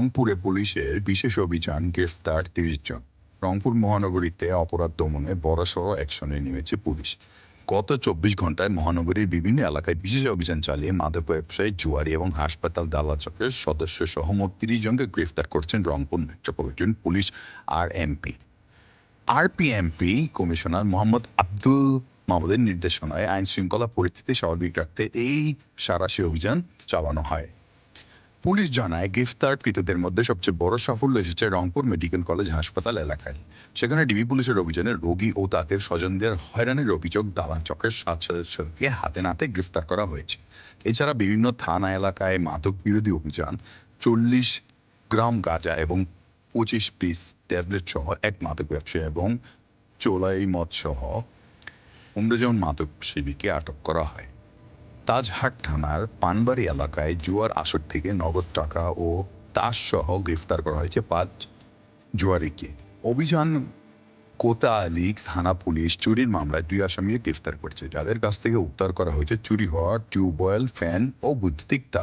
রংপুরে পুলিশের বিশেষ অভিযান, গ্রেফতার ৩০ জন। রংপুর মহানগরীতে অপরাধ দমনে বড়সড় অ্যাকশনে নেমেছে পুলিশ। গত ২৪ ঘন্টায় মহানগরীর বিভিন্ন এলাকায় বিশেষ অভিযান চালিয়ে মাদক ব্যবসায়ী, জুয়ারি এবং হাসপাতাল দালাল চক্রের সদস্য সহ মোট ৩০ জনকে গ্রেফতার করছেন Rangpur metropolitan police RMP. RPMP commissioner Mohammad Abdul মাহমুদের নির্দেশনায় আইন শৃঙ্খলা পরিস্থিতি স্বাভাবিক রাখতে এই সাঁড়াশি অভিযান চালানো হয়। পুলিশ জানায়, গ্রেফতারকৃতদের মধ্যে সবচেয়ে বড় সাফল্য এসেছে রংপুর মেডিকেল কলেজ হাসপাতাল এলাকায়। সেখানে ডিবি পুলিশের অভিযানে রোগী ও তাদের স্বজনদের হয়রানির অভিযোগ দালাল চক্রের ৭ সদস্যকে হাতে নাতে গ্রেফতার করা হয়েছে। এছাড়া বিভিন্ন থানা এলাকায় মাদক বিরোধী অভিযান, ৪০ গ্রাম গাঁজা এবং ২৫ পিস ট্যাবলেট সহ এক মাদক ব্যবসায়ী এবং চোলাই মদ সহ ১৫ জন মাদক সেবীকে আটক করা হয়। তাজহাট থানার পানবাড়ি এলাকায় জুয়ার আসর থেকে নগদ টাকা ও তাস সহ গ্রেফতার করা হয়েছে ৫ জুয়ারিকে। অভিযান কোতোয়ালি থানা পুলিশ চুরির মামলায় ২ আসামিকে গ্রেফতার করেছে, যাদের কাছ থেকে উদ্ধার করা হয়েছে চুরি হওয়া টিউবওয়েল, ফ্যান ও বৈদ্যুতিক তার।